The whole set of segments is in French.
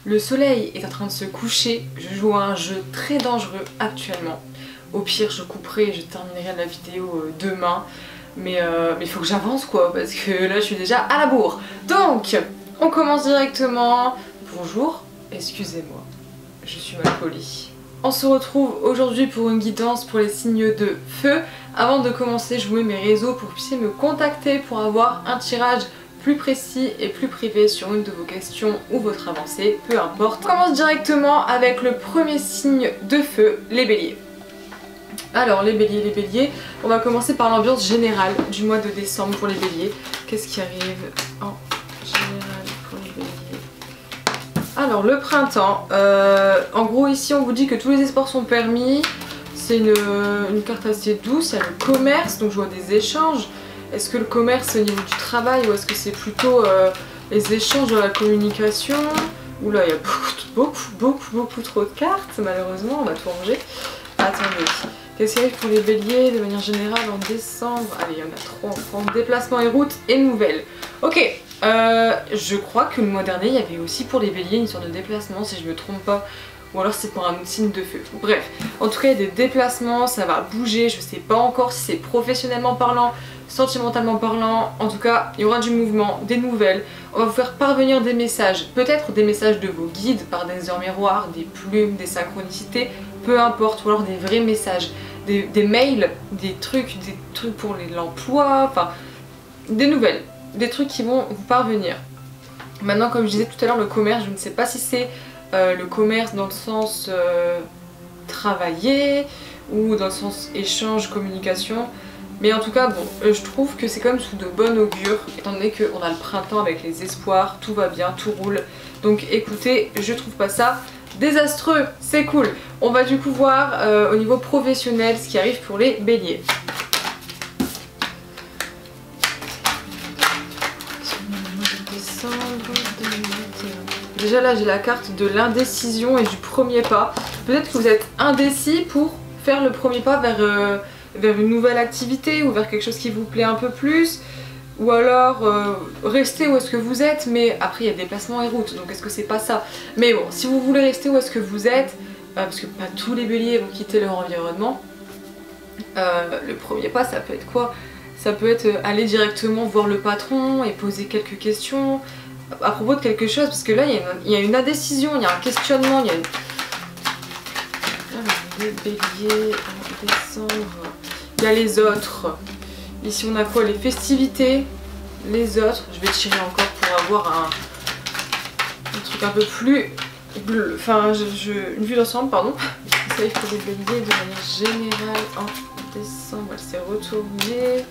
Le soleil est en train de se coucher, je joue à un jeu très dangereux actuellement. Au pire je couperai et je terminerai la vidéo demain. Mais il faut que j'avance quoi, parce que là je suis déjà à la bourre. Donc, on commence directement. Bonjour, excusez-moi, je suis mal polie. On se retrouve aujourd'hui pour une guidance pour les signes de feu. Avant de commencer, je vous mets mes réseaux pour que vous puissiez me contacter pour avoir un tirage plus précis et plus privé sur une de vos questions ou votre avancée, peu importe. On commence directement avec le premier signe de feu, les béliers. Alors les béliers, on va commencer par l'ambiance générale du mois de décembre pour les béliers. Qu'est-ce qui arrive en général pour les béliers? Alors le printemps, en gros ici on vous dit que tous les espoirs sont permis. C'est une carte assez douce, il y a le commerce, donc je vois des échanges. Est-ce que le commerce c'est au niveau du travail ou est-ce que c'est plutôt les échanges de la communication? Oula, il y a beaucoup trop de cartes, malheureusement, on va tout ranger. Attendez. Qu'est-ce qui arrive pour les béliers de manière générale en décembre? Allez, il y en a 3 en France. Déplacement et route et nouvelles. Ok, je crois que le mois dernier, il y avait aussi pour les béliers une sorte de déplacement, si je me trompe pas. Ou alors c'est pour un autre signe de feu. Bref, en tout cas, il y a des déplacements, ça va bouger. Je sais pas encore si c'est professionnellement parlant, sentimentalement parlant. En tout cas, il y aura du mouvement, des nouvelles. On va vous faire parvenir des messages. Peut-être des messages de vos guides par des heures miroirs, des plumes, des synchronicités. Peu importe, ou alors des vrais messages. Des mails, des trucs pour l'emploi, enfin des nouvelles, des trucs qui vont vous parvenir. Maintenant, comme je disais tout à l'heure, le commerce, je ne sais pas si c'est le commerce dans le sens travailler ou dans le sens échange, communication. Mais en tout cas, bon, je trouve que c'est quand même sous de bonnes augures, étant donné qu'on a le printemps avec les espoirs, tout va bien, tout roule. Donc écoutez, je trouve pas ça désastreux, c'est cool. On va du coup voir au niveau professionnel ce qui arrive pour les béliers. Déjà là j'ai la carte de l'indécision et du premier pas. Peut-être que vous êtes indécis pour faire le premier pas vers une nouvelle activité ou vers quelque chose qui vous plaît un peu plus. Ou alors rester où est-ce que vous êtes, mais après il y a déplacement et route, donc est-ce que c'est pas ça? Mais bon, si vous voulez rester où est-ce que vous êtes, parce que pas tous les béliers vont quitter leur environnement, le premier pas ça peut être quoi? Ça peut être aller directement voir le patron et poser quelques questions à propos de quelque chose, parce que là il y a une indécision, il y a un questionnement, il y a une... Alors, les béliers en décembre, il y a les autres. Ici on a quoi? Les festivités, les autres. Je vais tirer encore pour avoir un truc un peu plus bleu. Enfin, une vue d'ensemble, pardon. Ça il faut les béliers de manière générale en décembre. Elle s'est retournée.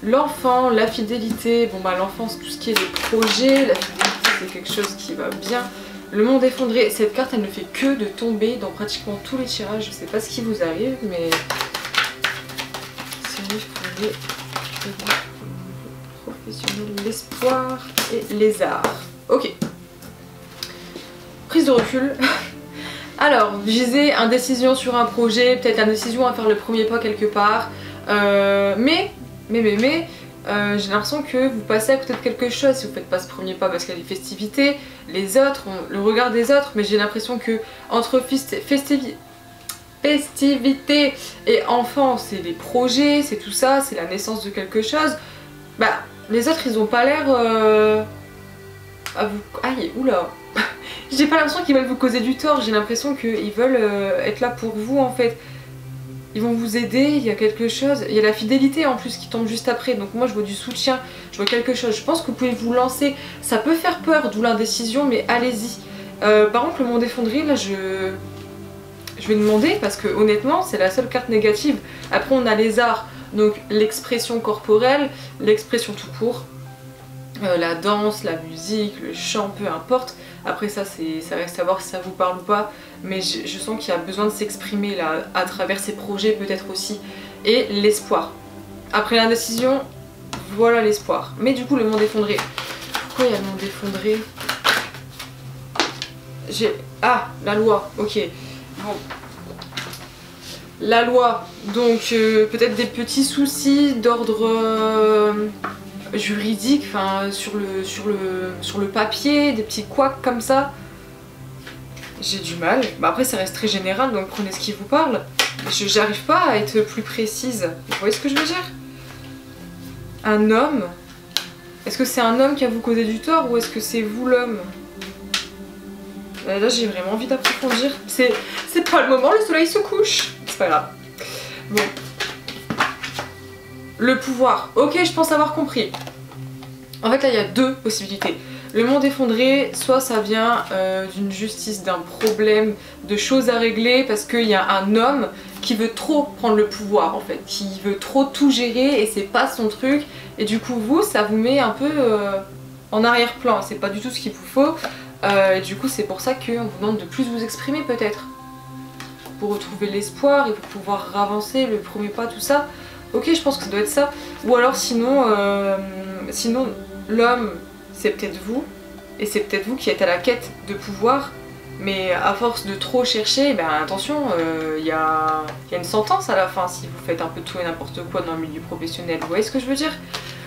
L'enfant, la fidélité. Bon bah l'enfant c'est tout ce qui est les projets. La fidélité c'est quelque chose qui va bien. Le monde effondré. Cette carte elle ne fait que de tomber dans pratiquement tous les tirages. Je sais pas ce qui vous arrive mais... pour les professionnels, l'espoir et les arts. Ok. Prise de recul. Alors, je disais indécision sur un projet, peut-être indécision à faire le premier pas quelque part. Mais j'ai l'impression que vous passez à côté de quelque chose si vous faites pas ce premier pas, parce qu'il y a les festivités, les autres, le regard des autres, mais j'ai l'impression que entre festivités et enfants, c'est les projets, c'est tout ça, c'est la naissance de quelque chose. Bah, les autres, ils ont pas l'air à vous... Aïe, oula. J'ai pas l'impression qu'ils veulent vous causer du tort, j'ai l'impression qu'ils veulent être là pour vous en fait. Ils vont vous aider, il y a quelque chose. Il y a la fidélité en plus qui tombe juste après, donc moi je vois du soutien, je vois quelque chose. Je pense que vous pouvez vous lancer, ça peut faire peur, d'où l'indécision, mais allez-y. Par contre, le monde effondré, là je vais demander parce que honnêtement c'est la seule carte négative. Après on a les arts, donc l'expression corporelle, l'expression tout court, la danse, la musique, le chant, peu importe. Après ça reste à voir si ça vous parle ou pas, mais je sens qu'il y a besoin de s'exprimer là à travers ces projets peut-être aussi. Et l'espoir. Après l'indécision, voilà l'espoir. Mais du coup le monde effondré. Pourquoi il y a le monde effondré? Ah, la loi, ok. Bon. La loi, donc peut-être des petits soucis d'ordre juridique, enfin sur le papier, des petits couacs comme ça. j'ai du mal. Bah après ça reste très général donc prenez ce qui vous parle. J'arrive pas à être plus précise. Vous voyez ce que je veux dire? Un homme. Est-ce que c'est un homme qui a vous causé du tort ou est-ce que c'est vous l'homme? Là j'ai vraiment envie d'approfondir. C'est pas le moment, le soleil se couche. C'est pas grave. Bon. Le pouvoir. Ok, je pense avoir compris. En fait là il y a deux possibilités. Le monde effondré, soit ça vient d'une justice, d'un problème, de choses à régler parce qu'il y a un homme qui veut trop prendre le pouvoir en fait, qui veut trop tout gérer et c'est pas son truc et du coup vous, ça vous met un peu en arrière-plan, c'est pas du tout ce qu'il vous faut et du coup c'est pour ça qu'on vous demande de plus vous exprimer peut-être pour retrouver l'espoir et pour pouvoir avancer, le premier pas, tout ça. Ok, je pense que ça doit être ça. Ou alors sinon, sinon l'homme c'est peut-être vous, et c'est peut-être vous qui êtes à la quête de pouvoir, mais à force de trop chercher, ben attention, y a une sentence à la fin si vous faites un peu tout et n'importe quoi dans le milieu professionnel, vous voyez ce que je veux dire?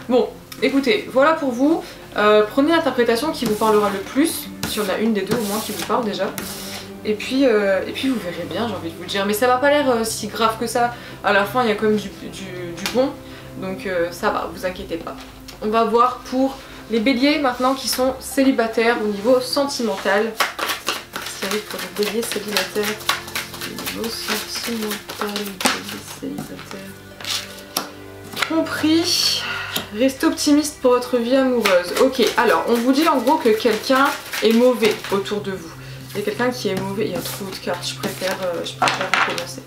Bon, écoutez, voilà pour vous, prenez l'interprétation qui vous parlera le plus, si on a une des deux au moins qui vous parle déjà, et puis vous verrez bien, j'ai envie de vous dire, mais ça va pas l'air si grave que ça, à la fin il y a quand même du bon, donc ça va, vous inquiétez pas. On va voir pour les béliers maintenant qui sont célibataires au niveau sentimental. Qu'est-ce qui arrive pour les béliers célibataires au niveau sentimental, béliers célibataires. Compris. Restez optimiste pour votre vie amoureuse. Ok, alors on vous dit en gros que quelqu'un est mauvais autour de vous. Il y a quelqu'un qui est mauvais, il y a trop de cartes, je préfère recommencer.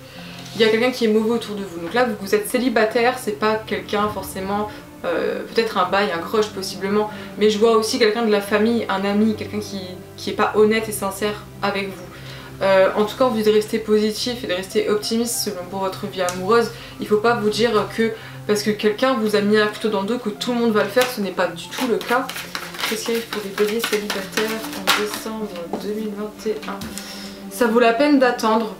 Il y a quelqu'un qui est mauvais autour de vous. Donc là, vous êtes célibataire, c'est pas quelqu'un forcément... peut-être un bail, un crush possiblement, mais je vois aussi quelqu'un de la famille, un ami, quelqu'un qui est pas honnête et sincère avec vous. En tout cas, envie de rester positif et de rester optimiste pour votre vie amoureuse. Il faut pas vous dire que parce que quelqu'un vous a mis un couteau dans le dos que tout le monde va le faire, ce n'est pas du tout le cas. Qu'est-ce qui arrive pour les béliers célibataires en décembre 2021? Ça vaut la peine d'attendre.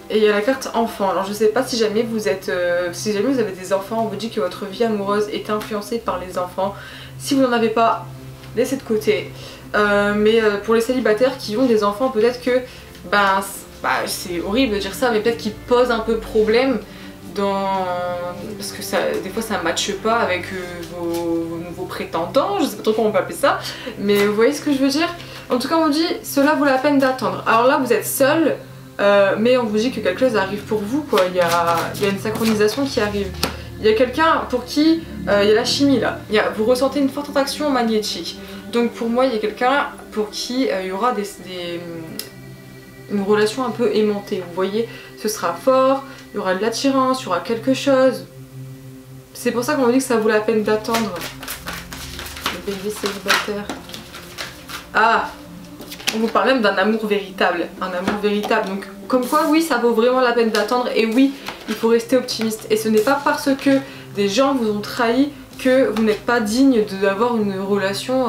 Et il y a la carte enfant. Alors je sais pas si jamais vous êtes, si jamais vous avez des enfants, on vous dit que votre vie amoureuse est influencée par les enfants. Si vous n'en avez pas, laissez de côté. Mais pour les célibataires qui ont des enfants, peut-être que, c'est horrible de dire ça, mais peut-être qu'ils posent un peu problème parce que ça, des fois ça ne matche pas avec vos nouveaux prétendants, je sais pas trop comment on peut appeler ça, mais vous voyez ce que je veux dire? En tout cas on vous dit, cela vaut la peine d'attendre. Alors là vous êtes seul. Mais on vous dit que quelque chose arrive pour vous, quoi. Il y a une synchronisation qui arrive. Il y a quelqu'un pour qui il y a la chimie là. Vous ressentez une forte attraction magnétique. Donc pour moi, il y a quelqu'un pour qui il y aura une relation un peu aimantée. Vous voyez, ce sera fort, il y aura de l'attirance, il y aura quelque chose. C'est pour ça qu'on vous dit que ça vaut la peine d'attendre. Le bébé célibataire. Ah! On vous parle même d'un amour véritable, donc comme quoi oui ça vaut vraiment la peine d'attendre et oui il faut rester optimiste et ce n'est pas parce que des gens vous ont trahi que vous n'êtes pas digne d'avoir une relation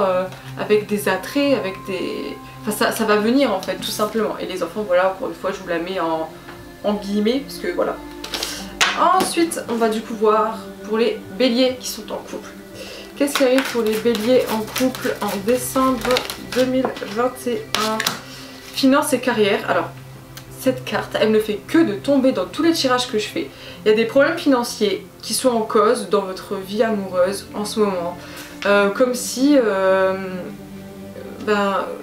avec des attraits, avec des... Enfin ça va venir en fait tout simplement et les enfants voilà encore une fois je vous la mets en guillemets parce que voilà. Ensuite on va du coup voir pour les béliers qui sont en couple. Qu'est-ce qui arrive pour les béliers en couple en décembre 2021? Finances et carrière. Alors, cette carte, elle ne fait que de tomber dans tous les tirages que je fais. Il y a des problèmes financiers qui sont en cause dans votre vie amoureuse en ce moment. Comme si...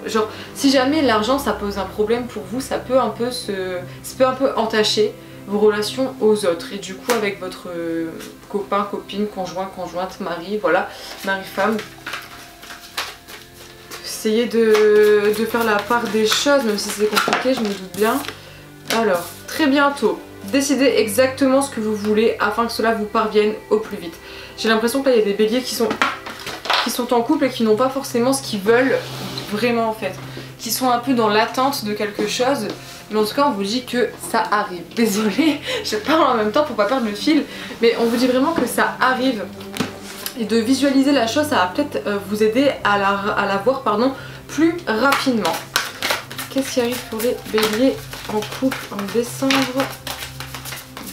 genre, si jamais l'argent ça pose un problème pour vous, ça peut un peu entacher vos relations aux autres et du coup avec votre copain, copine, conjoint, conjointe, mari, voilà, mari-femme. Essayez de faire la part des choses, même si c'est compliqué, je me doute bien. Alors, très bientôt, décidez exactement ce que vous voulez afin que cela vous parvienne au plus vite. J'ai l'impression que là il y a des béliers qui sont en couple et qui n'ont pas forcément ce qu'ils veulent vraiment en fait, qui sont un peu dans l'attente de quelque chose. Mais en tout cas on vous dit que ça arrive. Désolée, je parle en même temps pour pas perdre le fil, mais on vous dit vraiment que ça arrive. Et de visualiser la chose, ça va peut-être vous aider à la voir plus rapidement. Qu'est-ce qui arrive pour les béliers en couple en décembre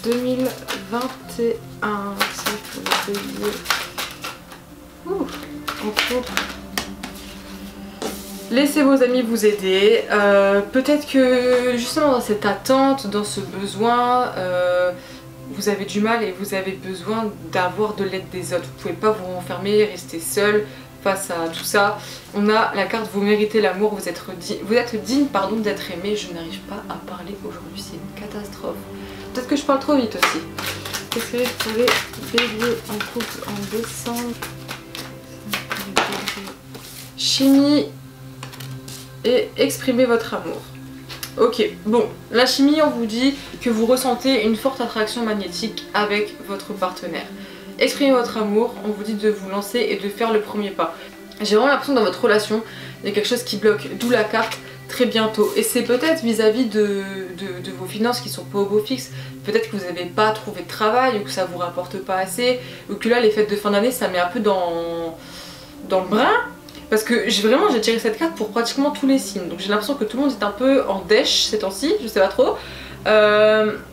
2021? C'est pour les béliers en couple. Laissez vos amis vous aider. Peut-être que justement dans cette attente, dans ce besoin, vous avez du mal et vous avez besoin d'avoir de l'aide des autres. Vous pouvez pas vous renfermer, rester seul face à tout ça. On a la carte vous méritez l'amour, vous êtes digne pardon, d'être aimé. Je n'arrive pas à parler aujourd'hui, c'est une catastrophe. Peut-être que je parle trop vite aussi. Qu'est-ce que pour les béliers en couple en décembre? Chimie et exprimer votre amour. Ok, bon, la chimie, on vous dit que vous ressentez une forte attraction magnétique avec votre partenaire. Exprimez votre amour, on vous dit de vous lancer et de faire le premier pas. J'ai vraiment l'impression que dans votre relation, il y a quelque chose qui bloque, d'où la carte très bientôt. Et c'est peut-être vis-à-vis de vos finances qui sont pas au beau fixe. Peut-être que vous n'avez pas trouvé de travail ou que ça vous rapporte pas assez, ou que là, les fêtes de fin d'année, ça met un peu dans le brin. Parce que vraiment j'ai tiré cette carte pour pratiquement tous les signes. Donc j'ai l'impression que tout le monde est un peu en dèche ces temps-ci, je sais pas trop.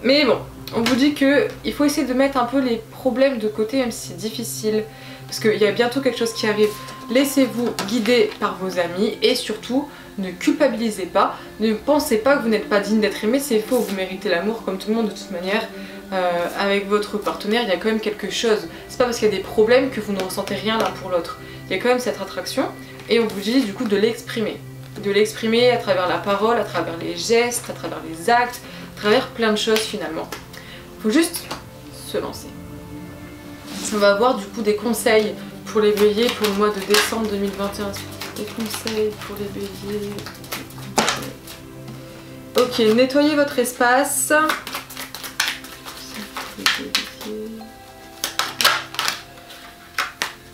Mais bon, on vous dit qu'il faut essayer de mettre un peu les problèmes de côté même si c'est difficile. Parce qu'il y a bientôt quelque chose qui arrive. Laissez-vous guider par vos amis et surtout ne culpabilisez pas. Ne pensez pas que vous n'êtes pas digne d'être aimé, c'est faux, vous méritez l'amour comme tout le monde de toute manière. Avec votre partenaire il y a quand même quelque chose. C'est pas parce qu'il y a des problèmes que vous ne ressentez rien l'un pour l'autre. Il y a quand même cette attraction et on vous dit du coup de l'exprimer. De l'exprimer à travers la parole, à travers les gestes, à travers les actes, à travers plein de choses finalement. Il faut juste se lancer. On va avoir du coup des conseils pour les béliers pour le mois de décembre 2021. Des conseils pour les béliers. Ok, nettoyez votre espace.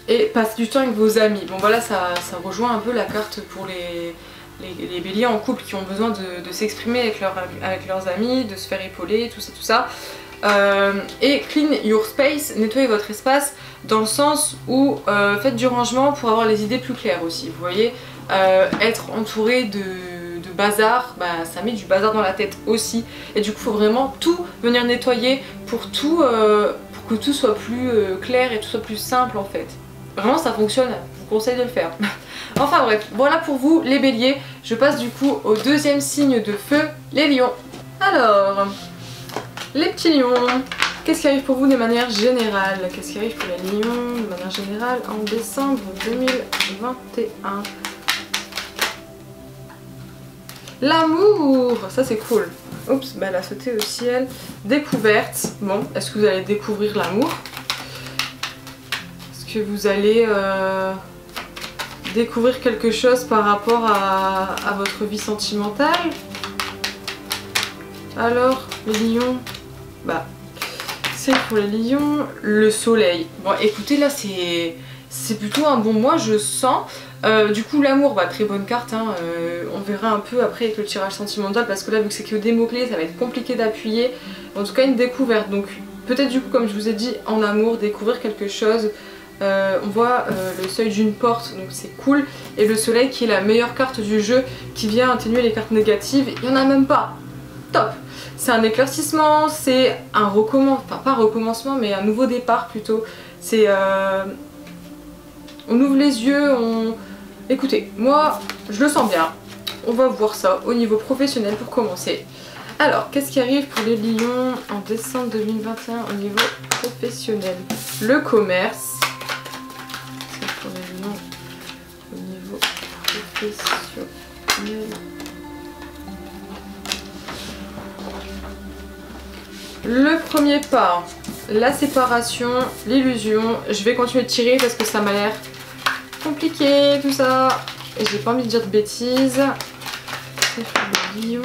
Et passez du temps avec vos amis. Bon voilà, ça rejoint un peu la carte pour les béliers en couple qui ont besoin de s'exprimer avec leurs amis, de se faire épauler, tout ça. Et clean your space, nettoyez votre espace dans le sens où faites du rangement pour avoir les idées plus claires aussi. Vous voyez, être entouré de bazar, bah, ça met du bazar dans la tête aussi. Et du coup, il faut vraiment tout venir nettoyer pour que tout soit plus clair et tout soit plus simple en fait. Vraiment ça fonctionne, je vous conseille de le faire. Enfin bref, voilà pour vous les béliers. Je passe du coup au deuxième signe de feu, les lions. Alors, les petits lions, qu'est-ce qui arrive pour vous de manière générale? Qu'est-ce qui arrive pour les lions de manière générale en décembre 2021? L'amour, ça c'est cool. Oups, bah elle a sauté au ciel. Découverte, bon, est-ce que vous allez découvrir l'amour? Que vous allez découvrir quelque chose par rapport à votre vie sentimentale. Alors, les lions, bah, c'est pour les lions, le soleil. Bon, écoutez, là, c'est plutôt un bon mois, je sens. Du coup, l'amour, bah, très bonne carte, hein, on verra un peu après avec le tirage sentimental, parce que là, vu que c'est que des mots-clés, ça va être compliqué d'appuyer. En tout cas, une découverte. Donc, peut-être du coup, comme je vous ai dit, en amour, découvrir quelque chose. On voit le seuil d'une porte, donc c'est cool, et le soleil qui est la meilleure carte du jeu, qui vient atténuer les cartes négatives. Il n'y en a même pas. Top. C'est un éclaircissement, c'est un recommencement, enfin pas recommencement, mais un nouveau départ plutôt. C'est on ouvre les yeux, écoutez, moi je le sens bien. On va voir ça au niveau professionnel pour commencer. Alors, qu'est-ce qui arrive pour les lions en décembre 2021 au niveau professionnel? Le commerce. Pour les lions au niveau professionnel. Le premier pas, la séparation, l'illusion. Je vais continuer de tirer parce que ça m'a l'air compliqué tout ça. Et j'ai pas envie de dire de bêtises. C'est pour les lions.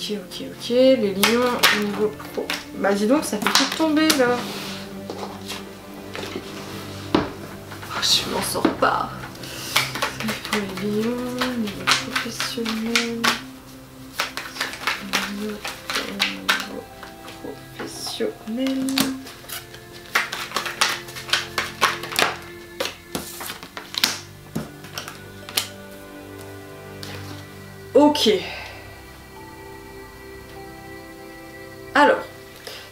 Ok, les lions au niveau pro. Bah dis donc, ça fait tout tomber là. Oh, je m'en sors pas. C'est pour les lions au niveau professionnel. Au niveau professionnel. Ok. Alors,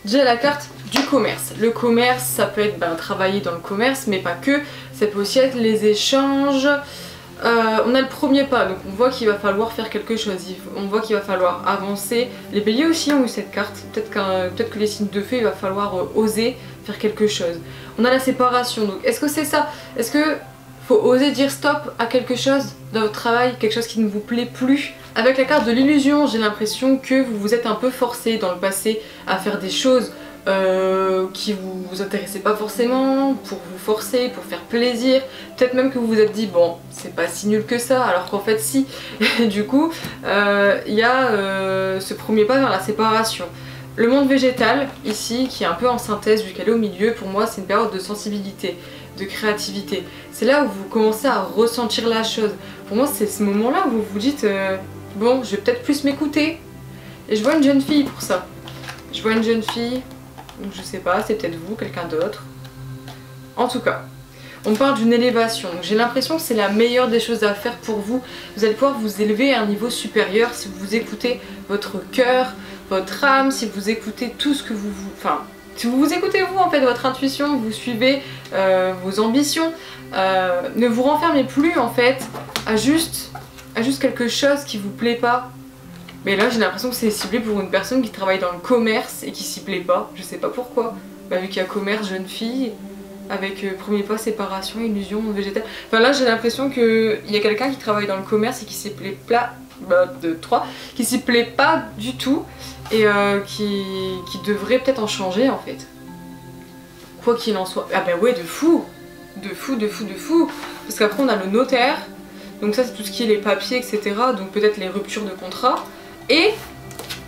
déjà la carte du commerce. Le commerce, ça peut être travailler dans le commerce, mais pas que. Ça peut aussi être les échanges. on a le premier pas, donc on voit qu'il va falloir faire quelque chose, on voit qu'il va falloir avancer. Les béliers aussi ont eu cette carte, peut-être que les signes de feu, il va falloir oser faire quelque chose. On a la séparation, donc est-ce que c'est ça? Est-ce que faut oser dire stop à quelque chose dans votre travail, quelque chose qui ne vous plaît plus? Avec la carte de l'illusion, j'ai l'impression que vous vous êtes un peu forcé dans le passé à faire des choses qui vous intéressaient pas forcément, pour vous forcer, pour faire plaisir. Peut-être même que vous vous êtes dit bon, c'est pas si nul que ça, alors qu'en fait si. Et du coup, il y a ce premier pas vers la séparation. Le monde végétal, ici, qui est un peu en synthèse vu qu'elle est au milieu, pour moi c'est une période de sensibilité, de créativité. C'est là où vous commencez à ressentir la chose. Pour moi c'est ce moment-là où vous vous dites bon, je vais peut-être plus m'écouter. Et je vois une jeune fille pour ça. Je vois une jeune fille, donc je sais pas, c'est peut-être vous, quelqu'un d'autre. En tout cas, on parle d'une élévation. Donc j'ai l'impression que c'est la meilleure des choses à faire pour vous. Vous allez pouvoir vous élever à un niveau supérieur si vous écoutez votre cœur, votre âme, si vous écoutez tout ce que enfin, si vous écoutez vous en fait, votre intuition, vous suivez vos ambitions. Ne vous renfermez plus en fait à juste quelque chose qui vous plaît pas. Mais là j'ai l'impression que c'est ciblé pour une personne qui travaille dans le commerce et qui s'y plaît pas, je sais pas pourquoi. Bah, vu qu'il y a commerce, jeune fille, avec premier pas, séparation, illusion, végétal. Enfin là j'ai l'impression qu'il y a quelqu'un qui travaille dans le commerce et qui s'y plaît pas, qui s'y plaît pas du tout et qui devrait peut-être en changer en fait. Quoi qu'il en soit. Ah bah ouais, de fou. Parce qu'après on a le notaire, donc ça c'est tout ce qui est les papiers, etc. Donc peut-être les ruptures de contrat. Et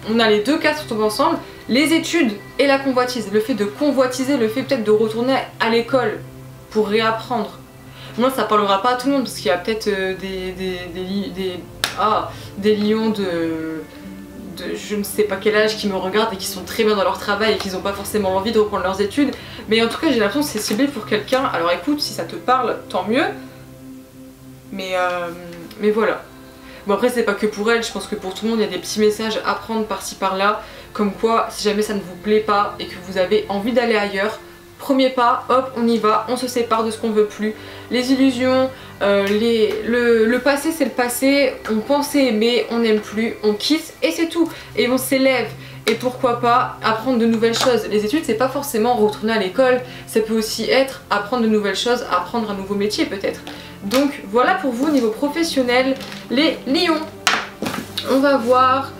on a les deux cas qui tombent ensemble, les études et la convoitise. Le fait de convoitiser, le fait peut-être de retourner à l'école pour réapprendre. Moi ça parlera pas à tout le monde parce qu'il y a peut-être des lions de je ne sais pas quel âge qui me regardent et qui sont très bien dans leur travail et qui n'ont pas forcément envie de reprendre leurs études. Mais en tout cas j'ai l'impression que c'est ciblé pour quelqu'un. Alors écoute, si ça te parle, tant mieux. Mais voilà. Bon après c'est pas que pour elle, je pense que pour tout le monde il y a des petits messages à prendre par-ci par-là. Comme quoi, si jamais ça ne vous plaît pas et que vous avez envie d'aller ailleurs, premier pas, hop, on y va, on se sépare de ce qu'on veut plus. Les illusions, le passé c'est le passé, on pensait aimer, on n'aime plus, on quitte et c'est tout. Et on s'élève. Et pourquoi pas apprendre de nouvelles choses. Les études c'est pas forcément retourner à l'école, ça peut aussi être apprendre de nouvelles choses, apprendre un nouveau métier peut-être. Donc voilà pour vous au niveau professionnel, les lions. On va voir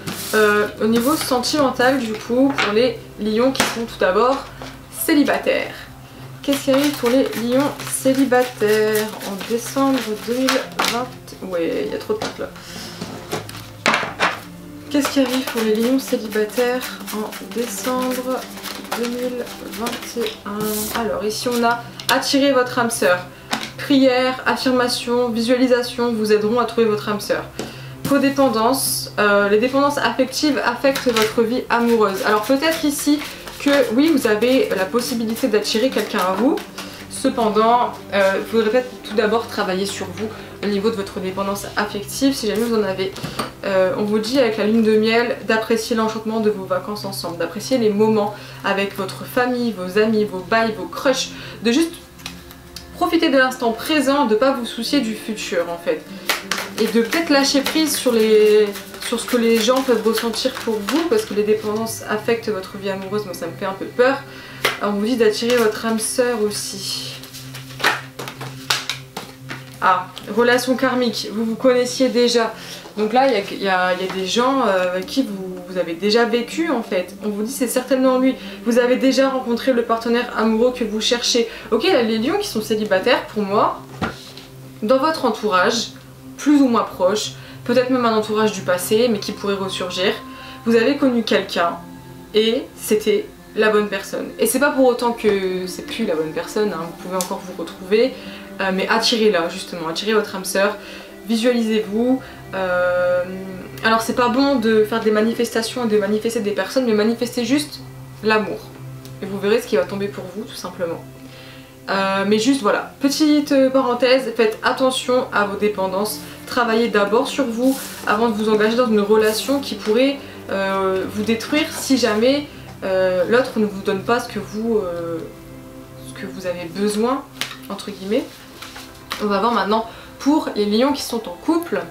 au niveau sentimental du coup pour les lions qui sont tout d'abord célibataires. Qu'est-ce qui arrive pour les lions célibataires en décembre 2020? Ouais, il y a trop de cartes là. Qu'est-ce qui arrive pour les lions célibataires en décembre 2021? Alors ici on a attirer votre âme sœur. Prière, affirmation, visualisation vous aideront à trouver votre âme sœur. Codépendance, les dépendances affectives affectent votre vie amoureuse. Alors peut-être ici que oui vous avez la possibilité d'attirer quelqu'un à vous. Cependant, il faudrait peut-être tout d'abord travailler sur vous au niveau de votre dépendance affective si jamais vous en avez. On vous dit avec la lune de miel d'apprécier l'enchantement de vos vacances ensemble, d'apprécier les moments avec votre famille, vos amis, vos bails, vos crushs, de juste profiter de l'instant présent, de ne pas vous soucier du futur en fait. Et de peut-être lâcher prise sur ce que les gens peuvent ressentir pour vous parce que les dépendances affectent votre vie amoureuse, moi ça me fait un peu peur. Alors on vous dit d'attirer votre âme sœur aussi. Ah, relation karmique, vous vous connaissiez déjà. Donc là il y a des gens avec qui vous avez déjà vécu en fait. On vous dit c'est certainement lui. Vous avez déjà rencontré le partenaire amoureux que vous cherchez. Ok, là, les lions qui sont célibataires pour moi, dans votre entourage, plus ou moins proche, peut-être même un entourage du passé mais qui pourrait ressurgir, vous avez connu quelqu'un et c'était la bonne personne. Et c'est pas pour autant que c'est plus la bonne personne, hein. Vous pouvez encore vous retrouver, mais attirez-la justement, attirez votre âme sœur, visualisez-vous. Alors c'est pas bon de faire des manifestations et de manifester des personnes, mais manifestez juste l'amour. Et vous verrez ce qui va tomber pour vous tout simplement. Mais juste voilà, petite parenthèse, faites attention à vos dépendances, travaillez d'abord sur vous avant de vous engager dans une relation qui pourrait vous détruire si jamais l'autre ne vous donne pas ce que vous avez besoin, entre guillemets. On va voir maintenant pour les lions qui sont en couple.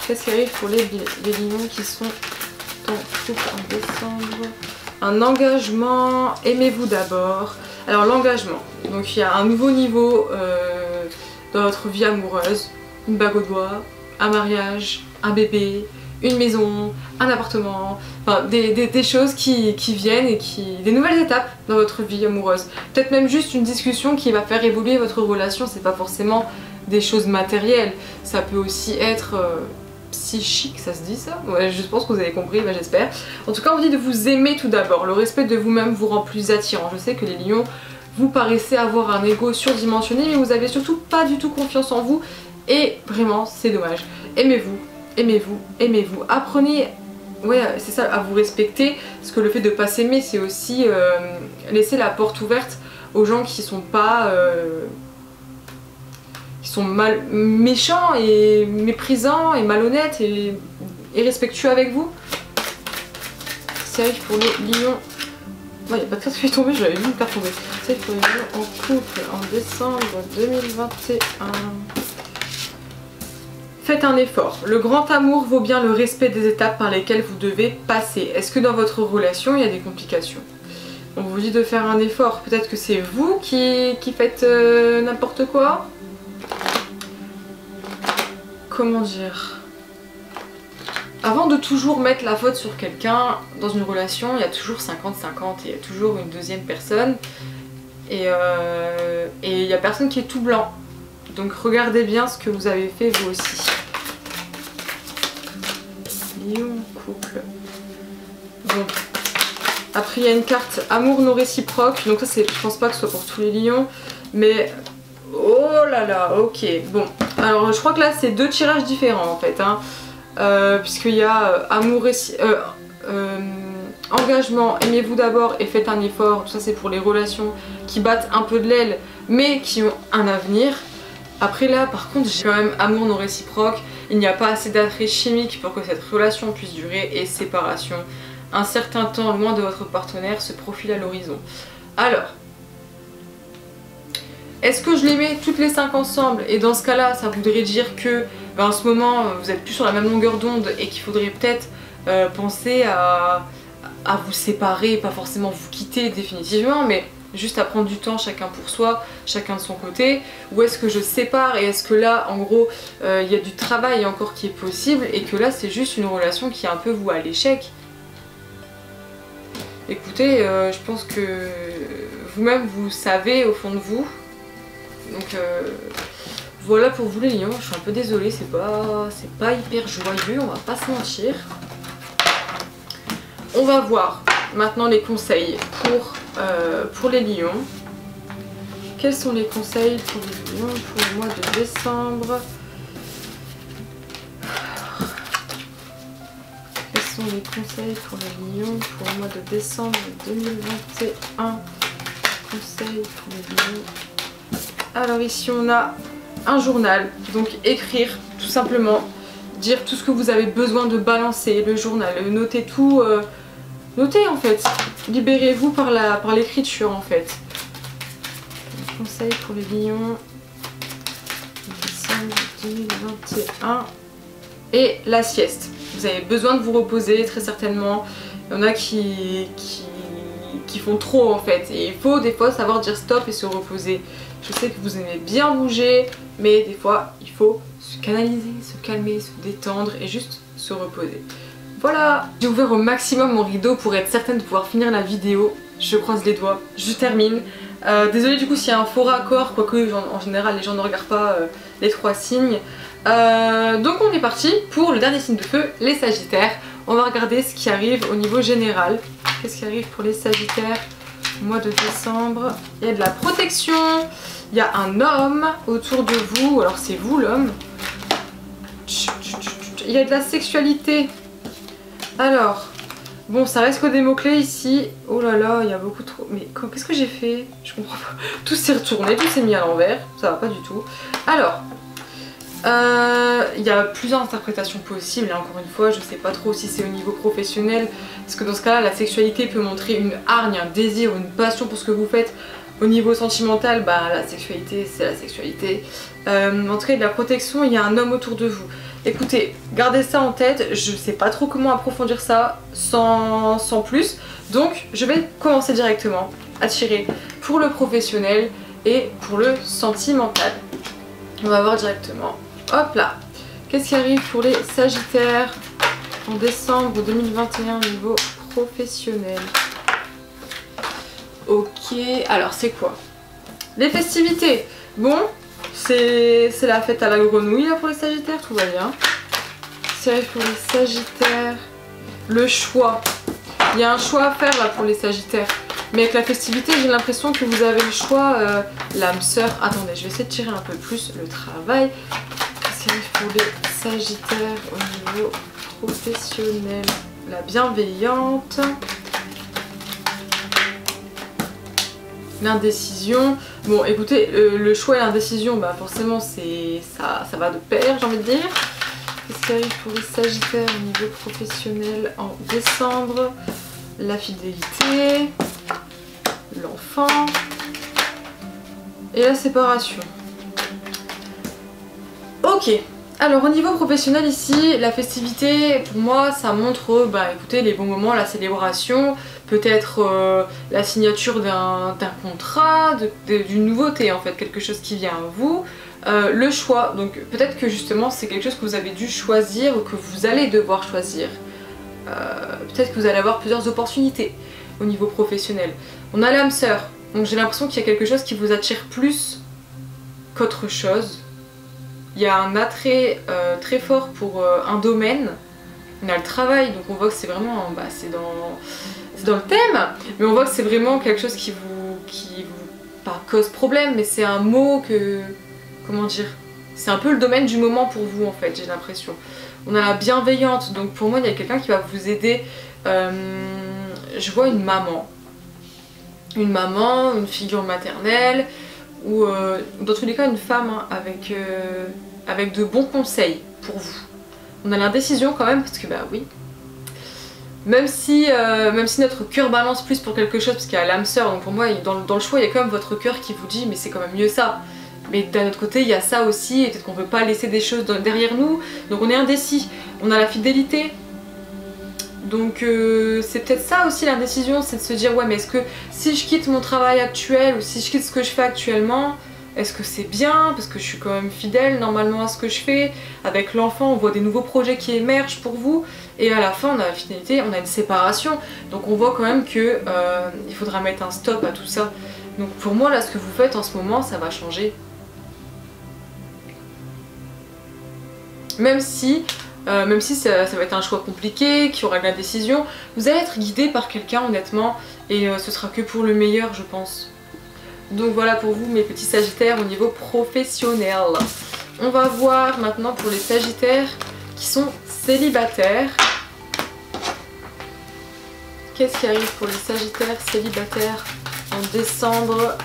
Qu'est-ce qui arrive pour les lions qui sont en couple en décembre? Un engagement, aimez-vous d'abord. Alors l'engagement, donc il y a un nouveau niveau dans votre vie amoureuse, une bague au doigt, un mariage, un bébé, une maison, un appartement, enfin des choses qui viennent et des nouvelles étapes dans votre vie amoureuse. Peut-être même juste une discussion qui va faire évoluer votre relation, c'est pas forcément des choses matérielles, ça peut aussi être psychique, ça se dit ça? Ouais, je pense que vous avez compris, bah, j'espère. En tout cas, on vous dit de vous aimer tout d'abord, le respect de vous-même vous rend plus attirant. Je sais que les lions, vous paraissez avoir un ego surdimensionné, mais vous avez surtout pas du tout confiance en vous, et vraiment, c'est dommage. Aimez-vous. Aimez-vous, aimez-vous, apprenez, ouais c'est ça, à vous respecter, parce que le fait de pas s'aimer c'est aussi laisser la porte ouverte aux gens qui sont pas, qui sont méchants et méprisants et malhonnêtes et irrespectueux avec vous. C'est vrai que pour les lions, il n'y a pas de carte qui est tombée, j'avais vu une carte tomber. C'est pour les lions en couple en décembre 2021. Faites un effort. Le grand amour vaut bien le respect des étapes par lesquelles vous devez passer. Est-ce que dans votre relation, il y a des complications? On vous dit de faire un effort. Peut-être que c'est vous qui faites n'importe quoi. Comment dire? Avant de toujours mettre la faute sur quelqu'un, dans une relation, il y a toujours 50-50. Il y a toujours une deuxième personne. Et il n'y a personne qui est tout blanc. Donc regardez bien ce que vous avez fait vous aussi. Lion, couple. Bon. Après il y a une carte amour non réciproque. Donc ça c'est, je pense pas que ce soit pour tous les lions. Mais oh là là, ok. Bon. Alors je crois que là c'est deux tirages différents en fait. Hein. Puisqu'il y a amour engagement, aimez-vous d'abord et faites un effort. Tout ça c'est pour les relations qui battent un peu de l'aile mais qui ont un avenir. Après là par contre j'ai quand même amour non réciproque, il n'y a pas assez d'attrait chimique pour que cette relation puisse durer et séparation. Un certain temps loin de votre partenaire se profile à l'horizon. Alors, est-ce que je les mets toutes les 5 ensemble et dans ce cas là ça voudrait dire que en ce moment vous êtes plus sur la même longueur d'onde et qu'il faudrait peut-être penser à vous séparer, pas forcément vous quitter définitivement mais juste à prendre du temps chacun pour soi, chacun de son côté, ou est-ce que je sépare et est-ce que là en gros il y a du travail encore qui est possible et que là c'est juste une relation qui est un peu vouée à l'échec. Écoutez, je pense que vous-même vous savez au fond de vous, donc voilà pour vous les lions, je suis un peu désolée, c'est pas hyper joyeux, on va pas se mentir. On va voir maintenant les conseils pour les lions. Quels sont les conseils pour les lions pour le mois de décembre? Quels sont les conseils pour les lions pour le mois de décembre 2021? Conseils pour les lions. Alors ici on a un journal, donc écrire tout simplement, dire tout ce que vous avez besoin de balancer, le journal, noter tout. Notez en fait, libérez-vous par l'écriture en fait. Conseil pour les lions, décembre 2021. Et la sieste. Vous avez besoin de vous reposer très certainement. Il y en a qui font trop en fait. Et il faut des fois savoir dire stop et se reposer. Je sais que vous aimez bien bouger, mais des fois il faut se canaliser, se calmer, se détendre et juste se reposer. Voilà, j'ai ouvert au maximum mon rideau pour être certaine de pouvoir finir la vidéo. Je croise les doigts, je termine. Désolée du coup s'il y a un faux raccord, quoique en général les gens ne regardent pas les 3 signes. Donc on est parti pour le dernier signe de feu, les sagittaires. On va regarder ce qui arrive au niveau général. Qu'est-ce qui arrive pour les sagittaires au mois de décembre? Il y a de la protection, il y a un homme autour de vous, alors c'est vous l'homme. Il y a de la sexualité. Alors, bon, ça reste que des mots-clés ici. Oh là là, il y a beaucoup trop... Mais qu'est-ce que j'ai fait? Je comprends pas. Tout s'est retourné, tout s'est mis à l'envers. Ça va pas du tout. Alors, il y a plusieurs interprétations possibles. Et encore une fois, je sais pas trop si c'est au niveau professionnel. Parce que dans ce cas-là, la sexualité peut montrer une hargne, un désir, une passion pour ce que vous faites. Au niveau sentimental, bah la sexualité c'est la sexualité. En tout cas de la protection, il y a un homme autour de vous. Écoutez, gardez ça en tête, je sais pas trop comment approfondir ça sans plus. Donc je vais commencer directement à tirer pour le professionnel et pour le sentimental. On va voir directement. Hop là. Qu'est-ce qui arrive pour les Sagittaires en décembre 2021 au niveau professionnel? Ok, alors c'est quoi? Les festivités. Bon, c'est la fête à la grenouille là pour les Sagittaires, tout va bien. C'est vrai pour les Sagittaires. Le choix. Il y a un choix à faire là pour les Sagittaires. Mais avec la festivité, j'ai l'impression que vous avez le choix, l'âme sœur. Attendez, je vais essayer de tirer un peu plus le travail. Qu'est-ce qui arrive pour les Sagittaires au niveau professionnel? La bienveillante. L'indécision. Bon, écoutez, le choix et l'indécision, bah forcément, ça va de pair, j'ai envie de dire. Qu'est-ce qui arrive pour les Sagittaires au niveau professionnel en décembre? La fidélité, l'enfant et la séparation. Ok, alors au niveau professionnel ici, la festivité, pour moi, ça montre, bah écoutez, les bons moments, la célébration, peut-être la signature d'un contrat, d'une nouveauté en fait, quelque chose qui vient à vous. Le choix, donc peut-être que justement c'est quelque chose que vous avez dû choisir ou que vous allez devoir choisir. Peut-être que vous allez avoir plusieurs opportunités au niveau professionnel. On a l'âme sœur, donc j'ai l'impression qu'il y a quelque chose qui vous attire plus qu'autre chose. Il y a un attrait très fort pour un domaine. On a le travail, donc on voit que c'est vraiment, bah, c'est dans le thème, mais on voit que c'est vraiment quelque chose qui vous pas cause problème, mais c'est un mot que, comment dire, c'est un peu le domaine du moment pour vous en fait, j'ai l'impression. On a la bienveillante, donc pour moi il y a quelqu'un qui va vous aider. Je vois une maman, une figure maternelle, ou dans tous les cas une femme hein, avec de bons conseils pour vous. On a l'indécision quand même, parce que bah oui, même si notre cœur balance plus pour quelque chose, parce qu'il y a l'âme sœur, donc pour moi dans le choix il y a quand même votre cœur qui vous dit mais c'est quand même mieux ça. Mais d'un autre côté il y a ça aussi, et peut-être qu'on ne veut pas laisser des choses derrière nous, donc on est indécis. On a la fidélité, donc c'est peut-être ça aussi l'indécision, c'est de se dire ouais mais est-ce que si je quitte mon travail actuel ou si je quitte ce que je fais actuellement, est-ce que c'est bien parce que je suis quand même fidèle normalement à ce que je fais. Avec l'enfant on voit des nouveaux projets qui émergent pour vous, et à la fin on a la fidélité, on a une séparation, donc on voit quand même que il faudra mettre un stop à tout ça. Donc pour moi là ce que vous faites en ce moment ça va changer. Même si ça va être un choix compliqué, qu'il y aura de la décision, vous allez être guidé par quelqu'un honnêtement, et ce sera que pour le meilleur je pense. Donc voilà pour vous mes petits Sagittaires au niveau professionnel. On va voir maintenant pour les Sagittaires qui sont célibataires. Qu'est-ce qui arrive pour les Sagittaires célibataires en décembre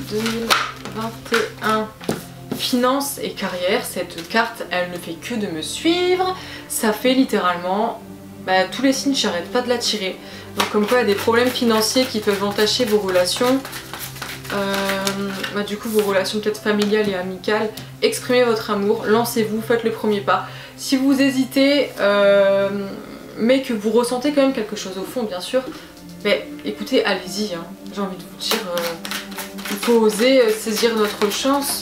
2021? Finances et carrière, cette carte elle ne fait que de me suivre. Ça fait littéralement bah, tous les signes, j'arrête pas de la tirer. Donc comme quoi il y a des problèmes financiers qui peuvent entacher vos relations. Bah, du coup vos relations peut-être familiales et amicales. Exprimez votre amour, lancez-vous, faites le premier pas. Si vous hésitez mais que vous ressentez quand même quelque chose au fond bien sûr, mais écoutez allez-y hein. J'ai envie de vous dire il faut oser saisir notre chance.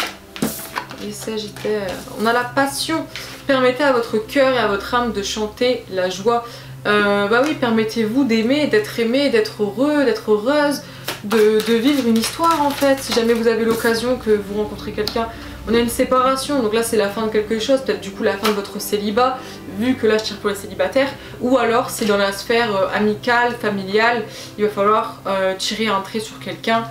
Les Sagittaires, on a la passion. Permettez à votre cœur et à votre âme de chanter la joie. Bah oui, permettez-vous d'aimer, d'être aimé, d'être heureux, d'être heureuse, de vivre une histoire en fait. Si jamais vous avez l'occasion que vous rencontrez quelqu'un, on a une séparation, donc là c'est la fin de quelque chose, peut-être du coup la fin de votre célibat, vu que là je tire pour les célibataires, ou alors c'est dans la sphère amicale, familiale, il va falloir tirer un trait sur quelqu'un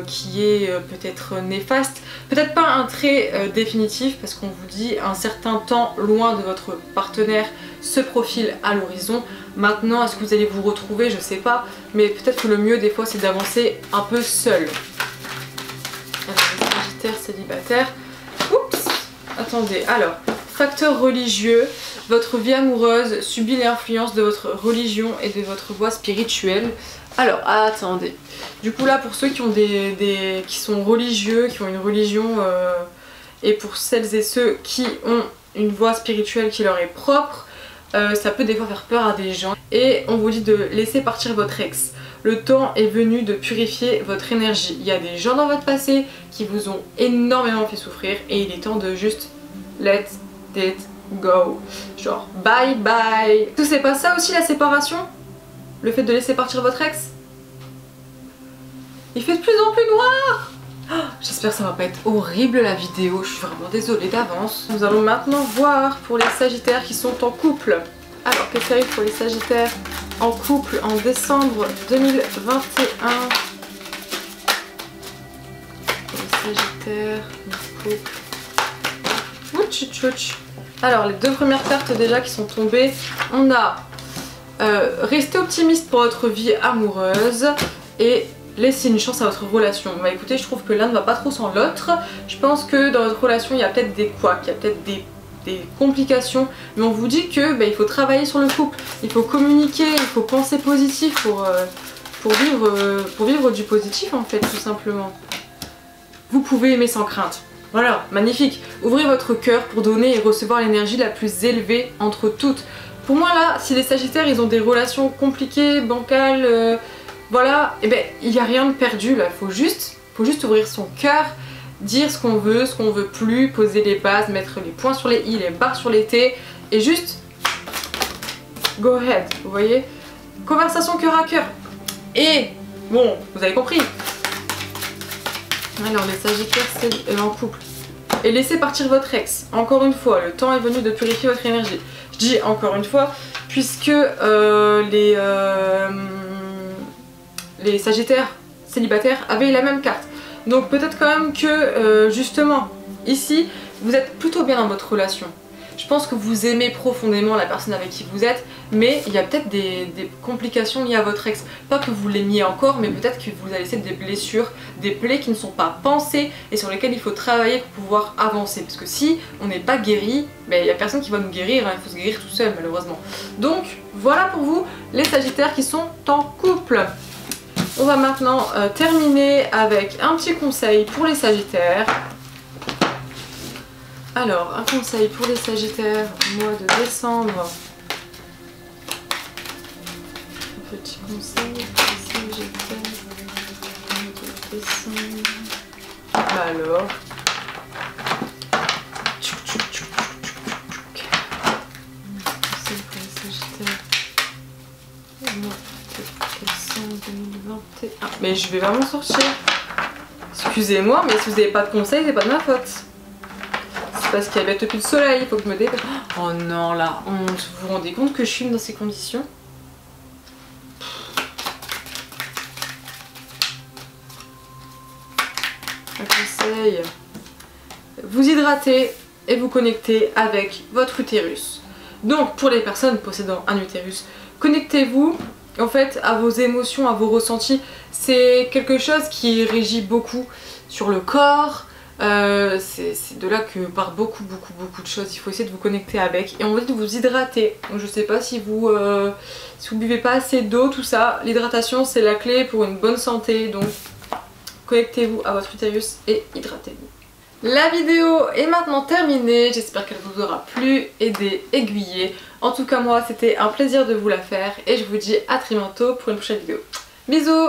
qui est peut-être néfaste, peut-être pas un trait définitif parce qu'on vous dit un certain temps loin de votre partenaire se profile à l'horizon. Maintenant est-ce que vous allez vous retrouver, je sais pas, mais peut-être que le mieux des fois c'est d'avancer un peu seul. Alors les Sagittaires célibataires, oups, attendez, alors facteur religieux, votre vie amoureuse subit l'influence de votre religion et de votre voie spirituelle. Alors, attendez. Du coup là, pour ceux qui ont qui sont religieux, qui ont une religion, et pour celles et ceux qui ont une voie spirituelle qui leur est propre, ça peut des fois faire peur à des gens. Et on vous dit de laisser partir votre ex. Le temps est venu de purifier votre énergie. Il y a des gens dans votre passé qui vous ont énormément fait souffrir et il est temps de juste let it go. Genre bye bye. Tout c'est pas ça aussi la séparation? Le fait de laisser partir votre ex? Il fait de plus en plus noir. J'espère que ça va pas être horrible la vidéo, je suis vraiment désolée d'avance. Nous allons maintenant voir pour les sagittaires qui sont en couple. Alors qu'est-ce qui arrive pour les sagittaires en couple en décembre 2021? Pour les sagittaires en couple. Ouch, ouch, ouch. Alors les deux premières cartes déjà qui sont tombées, on a restez optimiste pour votre vie amoureuse et laissez une chance à votre relation. Bah écoutez, je trouve que l'un ne va pas trop sans l'autre. Je pense que dans votre relation il y a peut-être des couacs, il y a peut-être des complications, mais on vous dit que il faut travailler sur le couple, il faut communiquer, il faut penser positif pour vivre du positif en fait, tout simplement. Vous pouvez aimer sans crainte. Voilà, magnifique. Ouvrez votre cœur pour donner et recevoir l'énergie la plus élevée entre toutes. Pour moi là, si les sagittaires ils ont des relations compliquées, bancales, voilà, et il n'y a rien de perdu là, faut juste ouvrir son cœur, dire ce qu'on veut plus, poser les bases, mettre les points sur les i, les barres sur les t, et juste go ahead, vous voyez. Conversation cœur à cœur. Et bon, vous avez compris. Alors les sagittaires c'est en couple. Et laissez partir votre ex. Encore une fois, le temps est venu de purifier votre énergie. Je dis encore une fois, puisque les sagittaires célibataires avaient la même carte. Donc peut-être quand même que justement ici vous êtes plutôt bien dans votre relation. Je pense que vous aimez profondément la personne avec qui vous êtes, mais il y a peut-être des complications liées à votre ex. Pas que vous l'aimiez encore, mais peut-être que vous avez laissé des blessures, des plaies qui ne sont pas pensées et sur lesquelles il faut travailler pour pouvoir avancer. Parce que si on n'est pas guéri, il n'y a personne qui va nous guérir, hein, il faut se guérir tout seul malheureusement. Donc voilà pour vous les sagittaires qui sont en couple. On va maintenant terminer avec un petit conseil pour les sagittaires. Alors, un conseil pour les sagittaires au mois de décembre. Un petit conseil pour les sagittaires au mois de décembre. Alors... Conseil pour les sagittaires au mois de décembre 2021. Mais je vais vraiment sortir. Excusez-moi, mais si vous n'avez pas de conseil, c'est pas de ma faute. Parce qu'il y a bientôt plus de soleil, il faut que je me dépêche. Oh non, là, vous vous rendez compte que je fume dans ces conditions? Un conseil, vous hydratez et vous connectez avec votre utérus. Donc pour les personnes possédant un utérus, connectez-vous en fait à vos émotions, à vos ressentis. C'est quelque chose qui régit beaucoup sur le corps. C'est de là que part beaucoup de choses. Il faut essayer de vous connecter avec et on va dire de vous hydrater. Donc je sais pas si vous buvez pas assez d'eau, tout ça, l'hydratation c'est la clé pour une bonne santé. Donc connectez-vous à votre utérus et hydratez-vous. La vidéo est maintenant terminée, j'espère qu'elle vous aura plu, aidé, aiguillé. En tout cas moi c'était un plaisir de vous la faire et je vous dis à très bientôt pour une prochaine vidéo. Bisous!